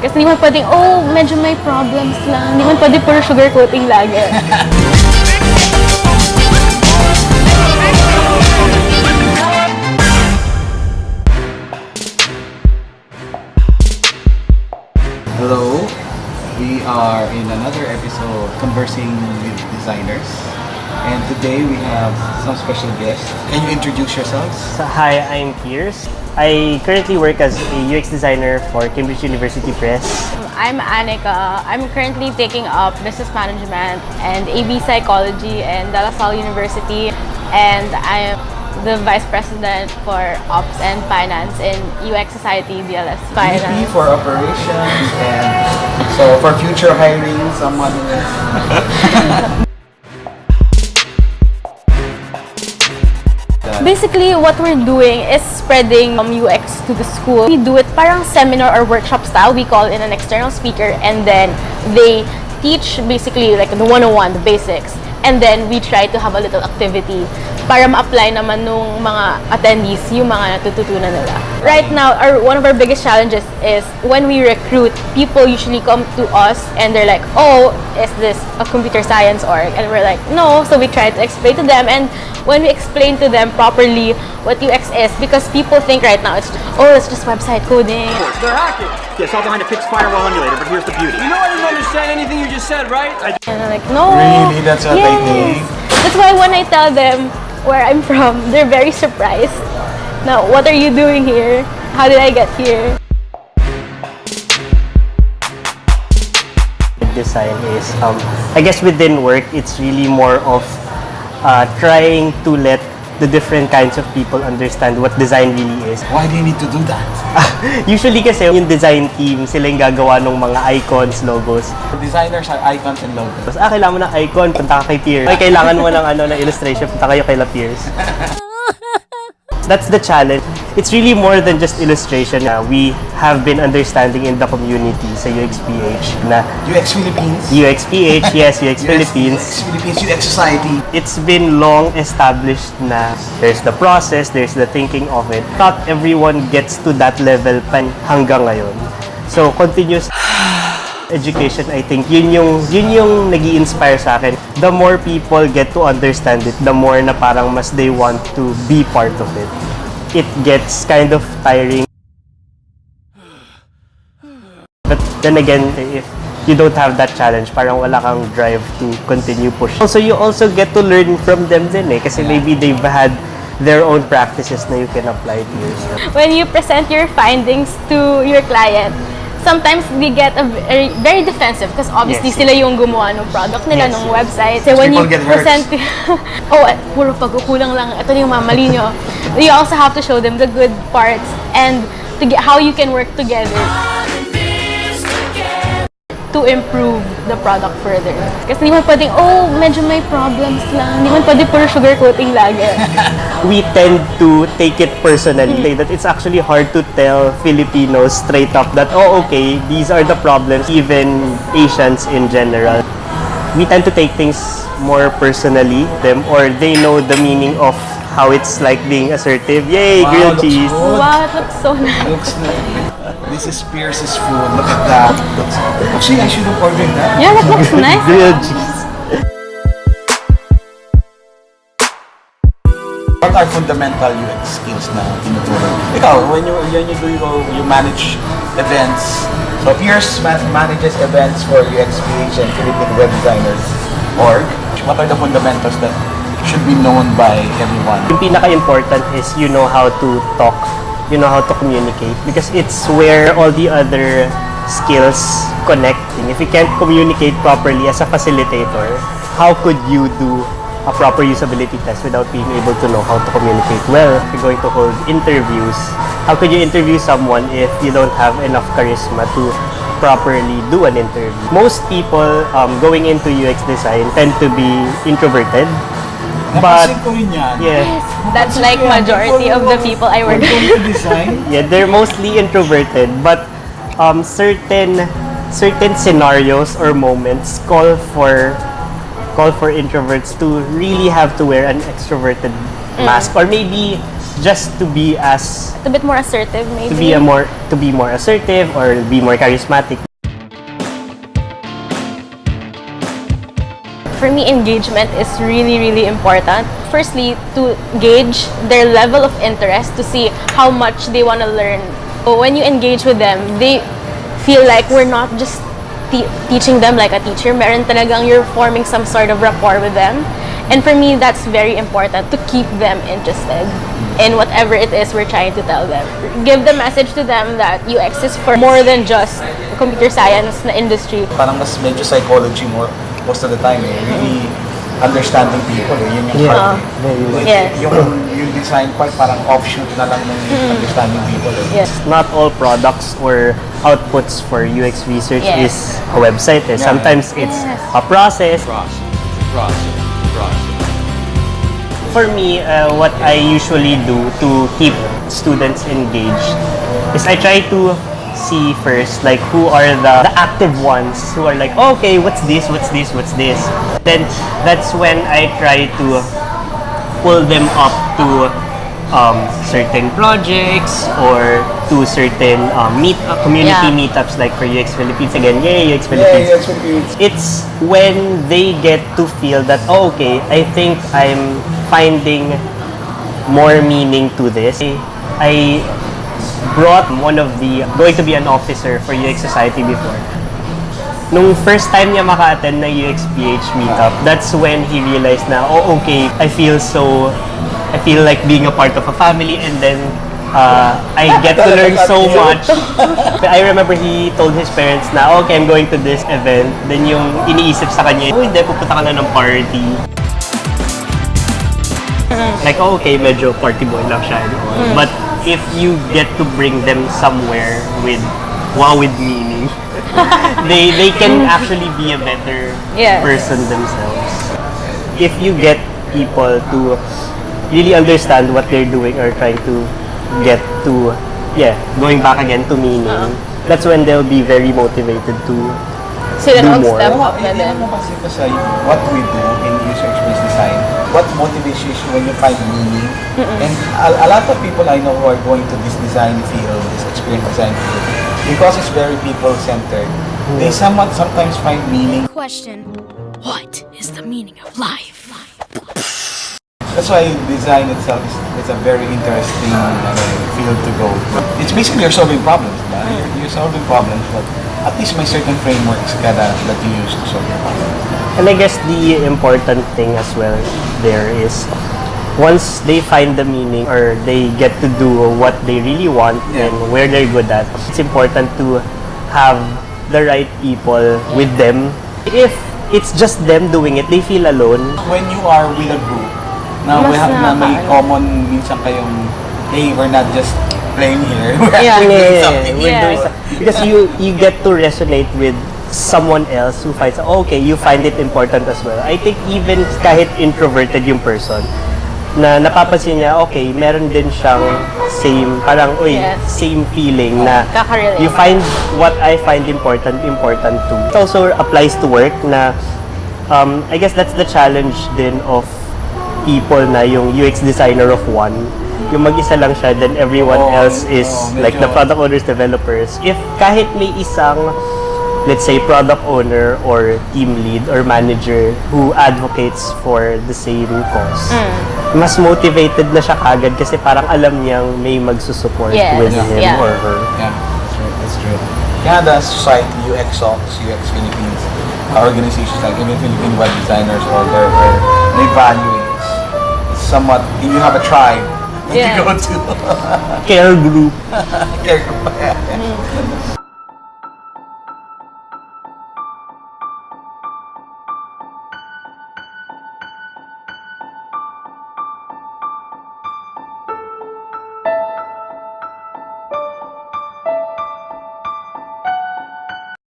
Kasi hindi man pwedeng, oh, medyo may problems lang. Hindi man pwede puro sugarcoating lagi. Hello, we are in another episode conversing with designers, and today we have some special guests. Can you introduce yourselves? Hi, I'm Pierce. I currently work as a UX designer for Cambridge University Press. I'm Annika. I'm currently taking up business management and AB psychology in De La Salle University, and I'm the vice president for ops and finance in UX Society DLS Finance. VP for operations, and so for future hiring someone. Basically, what we're doing is spreading UX to the school. We do it parang seminar or workshop style. We call in an external speaker, and then they teach basically like the 101, the basics. And then we try to have a little activity para ma-apply naman nung mga attendees yung mga natututunan nila. Right now, one of our biggest challenges is when we recruit, people usually come to us and they're like, oh, is this a computer science org? And we're like, no. So we try to explain to them, and when we explain to them properly what UX is, because people think right now it's just website coding. They're hacking. Yeah, it's all behind a fixed firewall emulator, but here's the beauty. You know I didn't understand anything you just said, right? And I'm like, no. Really? That's what they think? That's why when I tell them where I'm from, they're very surprised. Now, what are you doing here? How did I get here? Design is, I guess within work, it's really more of trying to let the different kinds of people understand what design really is. Why do you need to do that? Usually kasi yung design team, sila yung gagawa ng mga icons, logos. The designers are icons and logos. Tapos, kailangan mo ng icon, punta ka kay Pierce. Ay, kailangan mo ng illustration, punta kayo kay Pierce. That's the challenge. It's really more than just illustration. We have been understanding in the community sa UXPH na UX Philippines. UXPH, yes, UX Philippines. UX Philippines, UX Society. It's been long established na there's the process, there's the thinking of it. Not everyone gets to that level pa hanggang ngayon. So, continuous education, I think, yun yung nag-i-inspire sa akin. The more people get to understand it, the more na parang mas they want to be part of it. It gets kind of tiring. But then again, if you don't have that challenge, parang wala kang drive to continue push. Also, you also get to learn from them din kasi maybe they've had their own practices na you can apply to yourself. When you present your findings to your client, sometimes they get very defensive because obviously Yes. sila yung gumawa ng product nila, Yes, ng yes. website. So when you People get hurt. present puro pagkukulang lang, ito yung mamali nyo. You also have to show them the good parts and to get how you can work together to improve the product further. Kasi hindi man pwedeng, oh, medyo may problems lang. Hindi man pwede puro sugarcoating lagi. We tend to take it personally. That it's actually hard to tell Filipinos straight up that, oh, okay, these are the problems, even Asians in general. We tend to take things more personally, or they know the meaning of how it's like being assertive. Yay, Wow, grilled looks cheese. good. Wow, it looks so nice. Looks nice. This is Pierce's food. Look at that. Actually, I should have ordered that. Yeah, that looks nice. Grilled cheese. What are fundamental UX skills na tinuturo? Ikaw, when you manage events, so Pierce manages events for UXPH and Philippine Web Designers org. What are the fundamentals that should be known by everyone? Yung pinaka-important is you know how to talk, you know how to communicate, because it's where all the other skills connect. If you can't communicate properly as a facilitator, how could you do a proper usability test without being able to know how to communicate well? If you're going to hold interviews, how could you interview someone if you don't have enough charisma to properly do an interview? Most people going into UX design tend to be introverted. But Napansin ko rin yan. yeah, That's like majority of the people I work with. Going to design, yeah, they're mostly introverted, but certain scenarios or moments call for introverts to really have to wear an extroverted mask, or maybe just to be as A bit more assertive, maybe. to be more assertive or be more charismatic. For me, engagement is really, really important. Firstly, to gauge their level of interest, to see how much they want to learn. So when you engage with them, they feel like we're not just teaching them like a teacher. Meron talagang you're forming some sort of rapport with them. And for me, that's very important to keep them interested in whatever it is we're trying to tell them. Give the message to them that UX is for more than just computer science na industry. Parang mas medyo psychology more most of the time really understanding people yun yung part Yes. yung design part parang offshoot na lang ng understanding people Yes. Not all products or outputs for UX research Yes. is a website. Sometimes it's a process. For me, what I usually do to keep students engaged is I try to see first like who are the active ones who are like, oh, okay, what's this? Then that's when I try to pull them up to certain projects or to certain community meetups like for UX Philippines again. Yay, UX Philippines. UX Philippines. It's when they get to feel that, oh, okay, I think I'm finding more meaning to this. I brought one of the going to be an officer for UX Society before. Nung first time niya maka-attend ng UXPH meetup, that's when he realized na, oh, okay, I feel like being a part of a family, and then I get to learn so much. I remember he told his parents na, okay, I'm going to this event. Then yung iniisip sa kanya, oh, hindi, pupunta ka na ng party. Like, oh, okay, medyo party boy lang siya. But if you get to bring them somewhere with meaning, they can actually be a better person themselves. If you get people to really understand what they're doing or trying to get to, going back again to meaning, that's when they'll be very motivated to Sila do na more. mag-step up na din. Kasi what we do in user experience design, what motivates you when you find meaning. And a lot of people I know who are going to this design field, this experience design field, because it's very people-centered, they sometimes find meaning. Question: what is the meaning of life? That's why design itself is a very interesting field to go. It's basically you're solving problems. You're solving problems, but at least may certain frameworks that you use to solve your problem. And I guess the important thing as well there is once they find the meaning or they get to do what they really want and where they're good at, it's important to have the right people with them. If it's just them doing it, they feel alone. When you are with a group, na may common minsan kayong, hey, we're not just playing here, we're actually doing something. We're doing something. Because you get to resonate with someone else who finds, okay, you find it important as well. I think even kahit introverted yung person, na napapansin niya, okay, meron din siyang same feeling na Kakarelate. you find what I find important too. It also applies to work na, I guess that's the challenge din of people na yung UX designer of one. Yung mag-isa lang siya, then everyone else is like the product owners, developers. If kahit may isang, let's say, product owner or team lead or manager who advocates for the same cause, mas motivated na siya kagad kasi parang alam niyang may magsusupport with him or her. Yeah, that's true. Canada Society, UX Socks, UX Philippines, organizations like even Philippine web designers or they value it's somewhat, you have a tribe to go to. Care group. Care group.